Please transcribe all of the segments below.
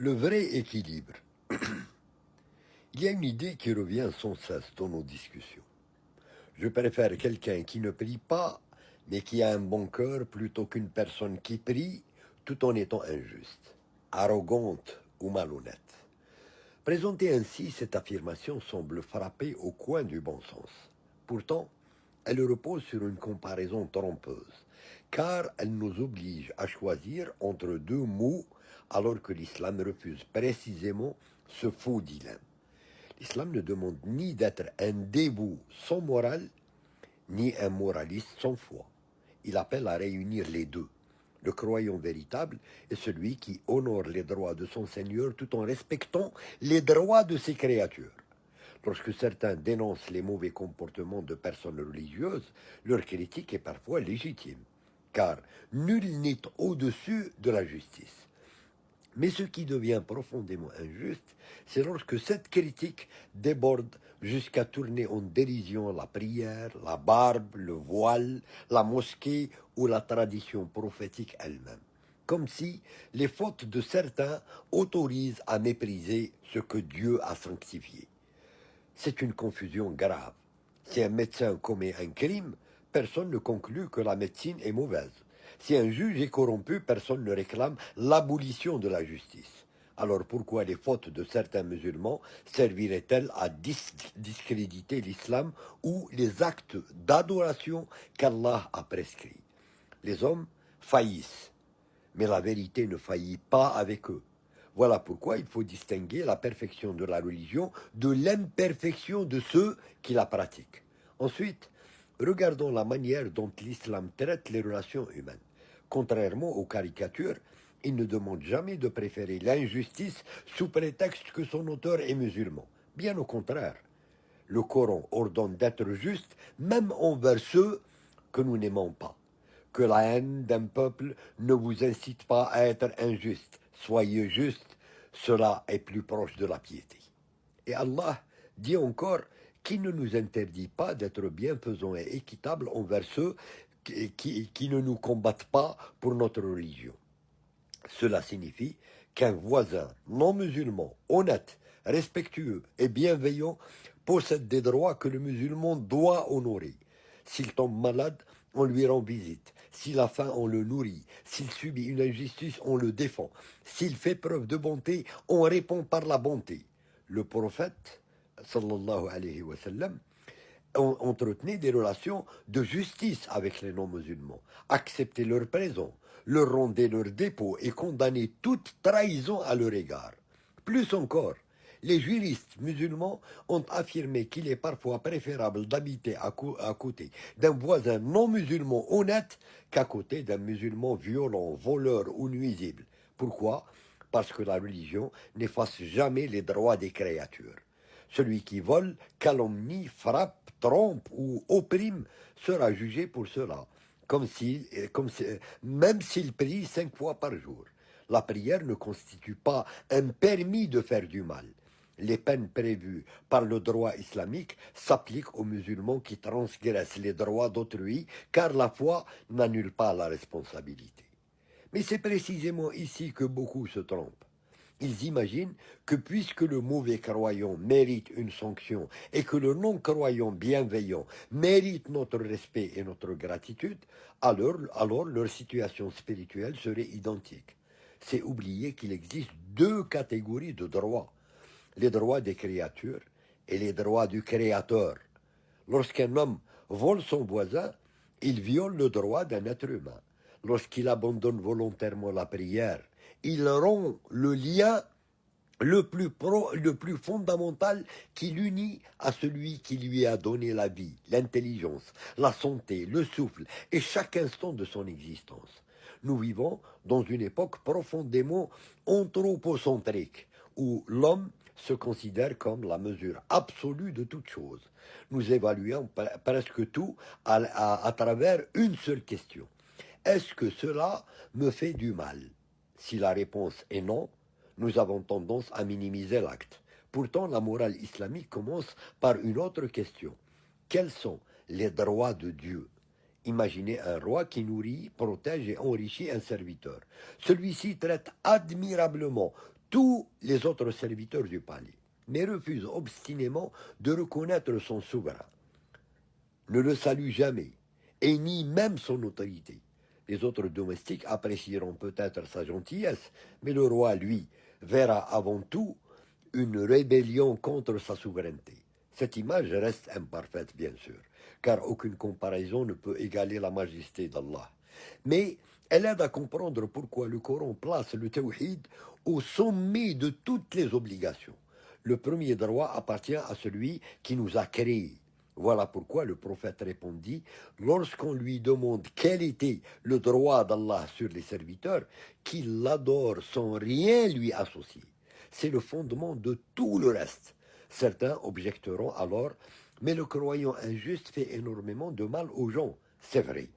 Le vrai équilibre. Il y a une idée qui revient sans cesse dans nos discussions. Je préfère quelqu'un qui ne prie pas, mais qui a un bon cœur, plutôt qu'une personne qui prie tout en étant injuste, arrogante ou malhonnête. Présentée ainsi, cette affirmation semble frapper au coin du bon sens. Pourtant, elle repose sur une comparaison trompeuse, car elle nous oblige à choisir entre deux mots alors que l'islam refuse précisément ce faux dilemme. L'islam ne demande ni d'être un dévot sans morale, ni un moraliste sans foi. Il appelle à réunir les deux. Le croyant véritable est celui qui honore les droits de son Seigneur tout en respectant les droits de ses créatures. Lorsque certains dénoncent les mauvais comportements de personnes religieuses, leur critique est parfois légitime, car nul n'est au-dessus de la justice. Mais ce qui devient profondément injuste, c'est lorsque cette critique déborde jusqu'à tourner en dérision la prière, la barbe, le voile, la mosquée ou la tradition prophétique elle-même. Comme si les fautes de certains autorisent à mépriser ce que Dieu a sanctifié. C'est une confusion grave. Si un médecin commet un crime, personne ne conclut que la médecine est mauvaise. Si un juge est corrompu, personne ne réclame l'abolition de la justice. Alors pourquoi les fautes de certains musulmans serviraient-elles à discréditer l'islam ou les actes d'adoration qu'Allah a prescrits? Les hommes faillissent, mais la vérité ne faillit pas avec eux. Voilà pourquoi il faut distinguer la perfection de la religion de l'imperfection de ceux qui la pratiquent. Ensuite, regardons la manière dont l'islam traite les relations humaines. Contrairement aux caricatures, il ne demande jamais de préférer l'injustice sous prétexte que son auteur est musulman. Bien au contraire, le Coran ordonne d'être juste même envers ceux que nous n'aimons pas. Que la haine d'un peuple ne vous incite pas à être injuste. Soyez juste, cela est plus proche de la piété. Et Allah dit encore qu'il ne nous interdit pas d'être bienfaisants et équitables envers ceux qui ne nous combattent pas pour notre religion. Cela signifie qu'un voisin non musulman, honnête, respectueux et bienveillant possède des droits que le musulman doit honorer. S'il tombe malade, on lui rend visite. S'il a faim, on le nourrit. S'il subit une injustice, on le défend. S'il fait preuve de bonté, on répond par la bonté. Le prophète, sallallahu alayhi wa sallam, entretenait des relations de justice avec les non-musulmans, acceptait leur présent, leur rendait leur dépôt et condamnait toute trahison à leur égard. Plus encore, les juristes musulmans ont affirmé qu'il est parfois préférable d'habiter à côté d'un voisin non musulman honnête qu'à côté d'un musulman violent, voleur ou nuisible. Pourquoi? Parce que la religion n'efface jamais les droits des créatures. Celui qui vole, calomnie, frappe, trompe ou opprime sera jugé pour cela, même s'il prie 5 fois par jour. La prière ne constitue pas un permis de faire du mal. Les peines prévues par le droit islamique s'appliquent aux musulmans qui transgressent les droits d'autrui, car la foi n'annule pas la responsabilité. Mais c'est précisément ici que beaucoup se trompent. Ils imaginent que puisque le mauvais croyant mérite une sanction et que le non-croyant bienveillant mérite notre respect et notre gratitude, alors leur situation spirituelle serait identique. C'est oublier qu'il existe deux catégories de droits, les droits des créatures et les droits du Créateur. Lorsqu'un homme vole son voisin, il viole le droit d'un être humain. Lorsqu'il abandonne volontairement la prière, il rompt le lien le plus fondamental qui l'unit à celui qui lui a donné la vie, l'intelligence, la santé, le souffle et chaque instant de son existence. Nous vivons dans une époque profondément anthropocentrique où l'homme se considère comme la mesure absolue de toute chose. Nous évaluons presque tout à travers une seule question. Est-ce que cela me fait du mal? Si la réponse est non, nous avons tendance à minimiser l'acte. Pourtant, la morale islamique commence par une autre question. Quels sont les droits de Dieu? Imaginez un roi qui nourrit, protège et enrichit un serviteur. Celui-ci traite admirablement tous les autres serviteurs du palais, mais refuse obstinément de reconnaître son souverain, ne le salue jamais, et nie même son autorité. Les autres domestiques apprécieront peut-être sa gentillesse, mais le roi, lui, verra avant tout une rébellion contre sa souveraineté. Cette image reste imparfaite, bien sûr, car aucune comparaison ne peut égaler la majesté d'Allah. Mais elle aide à comprendre pourquoi le Coran place le tawhid au sommet de toutes les obligations. Le premier droit appartient à celui qui nous a créés. Voilà pourquoi le prophète répondit, lorsqu'on lui demande quel était le droit d'Allah sur les serviteurs, qu'il l'adore sans rien lui associer. C'est le fondement de tout le reste. Certains objecteront alors, mais le croyant injuste fait énormément de mal aux gens. C'est vrai.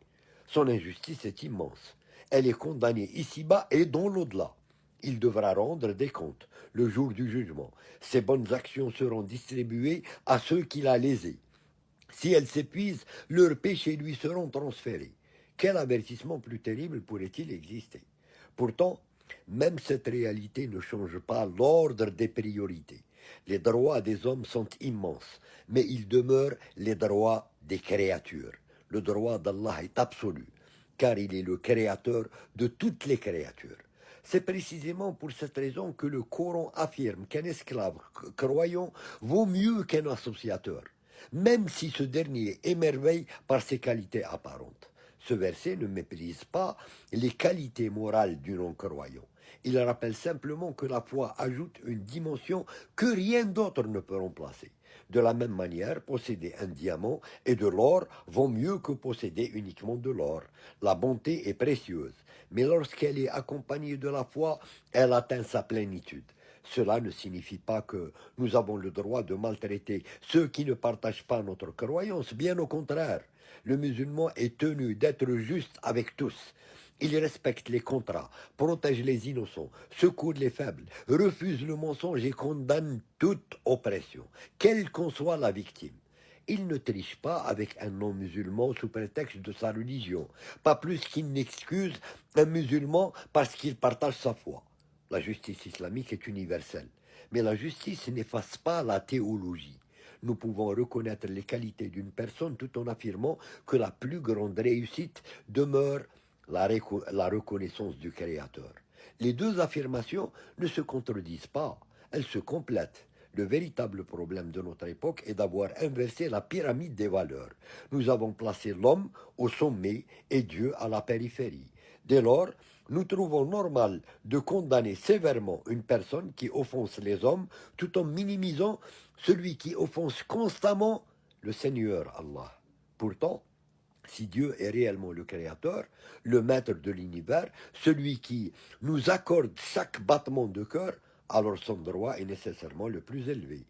Son injustice est immense. Elle est condamnée ici-bas et dans l'au-delà. Il devra rendre des comptes le jour du jugement. Ses bonnes actions seront distribuées à ceux qu'il a lésés. Si elles s'épuisent, leurs péchés lui seront transférés. Quel avertissement plus terrible pourrait-il exister? Pourtant, même cette réalité ne change pas l'ordre des priorités. Les droits des hommes sont immenses, mais ils demeurent les droits des créatures. Le droit d'Allah est absolu, car il est le créateur de toutes les créatures. C'est précisément pour cette raison que le Coran affirme qu'un esclave croyant vaut mieux qu'un associateur, même si ce dernier émerveille par ses qualités apparentes. Ce verset ne méprise pas les qualités morales du non-croyant. Il rappelle simplement que la foi ajoute une dimension que rien d'autre ne peut remplacer. De la même manière, posséder un diamant et de l'or vaut mieux que posséder uniquement de l'or. La bonté est précieuse, mais lorsqu'elle est accompagnée de la foi, elle atteint sa plénitude. Cela ne signifie pas que nous avons le droit de maltraiter ceux qui ne partagent pas notre croyance, bien au contraire. Le musulman est tenu d'être juste avec tous. Il respecte les contrats, protège les innocents, secourt les faibles, refuse le mensonge et condamne toute oppression, quelle qu'en soit la victime. Il ne triche pas avec un non-musulman sous prétexte de sa religion, pas plus qu'il n'excuse un musulman parce qu'il partage sa foi. La justice islamique est universelle, mais la justice n'efface pas la théologie. Nous pouvons reconnaître les qualités d'une personne tout en affirmant que la plus grande réussite demeure la reconnaissance du Créateur. Les deux affirmations ne se contredisent pas, elles se complètent. Le véritable problème de notre époque est d'avoir inversé la pyramide des valeurs. Nous avons placé l'homme au sommet et Dieu à la périphérie. Dès lors, nous trouvons normal de condamner sévèrement une personne qui offense les hommes tout en minimisant celui qui offense constamment le Seigneur Allah. Pourtant, si Dieu est réellement le Créateur, le Maître de l'univers, celui qui nous accorde chaque battement de cœur, alors son droit est nécessairement le plus élevé.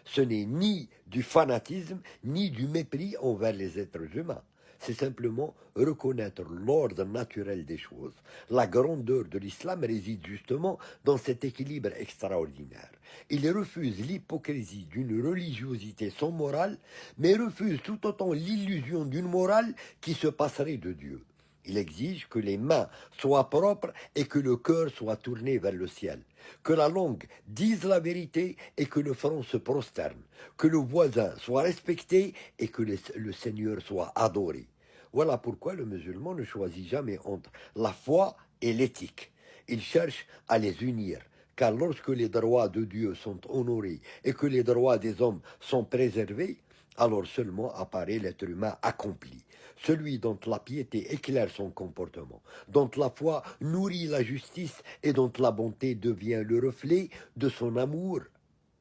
Ce n'est ni du fanatisme, ni du mépris envers les êtres humains. C'est simplement reconnaître l'ordre naturel des choses. La grandeur de l'islam réside justement dans cet équilibre extraordinaire. Il refuse l'hypocrisie d'une religiosité sans morale, mais refuse tout autant l'illusion d'une morale qui se passerait de Dieu. Il exige que les mains soient propres et que le cœur soit tourné vers le ciel, que la langue dise la vérité et que le front se prosterne, que le voisin soit respecté et que le Seigneur soit adoré. Voilà pourquoi le musulman ne choisit jamais entre la foi et l'éthique. Il cherche à les unir, car lorsque les droits de Dieu sont honorés et que les droits des hommes sont préservés, alors seulement apparaît l'être humain accompli, celui dont la piété éclaire son comportement, dont la foi nourrit la justice et dont la bonté devient le reflet de son amour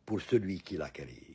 pour celui qui l'a créé.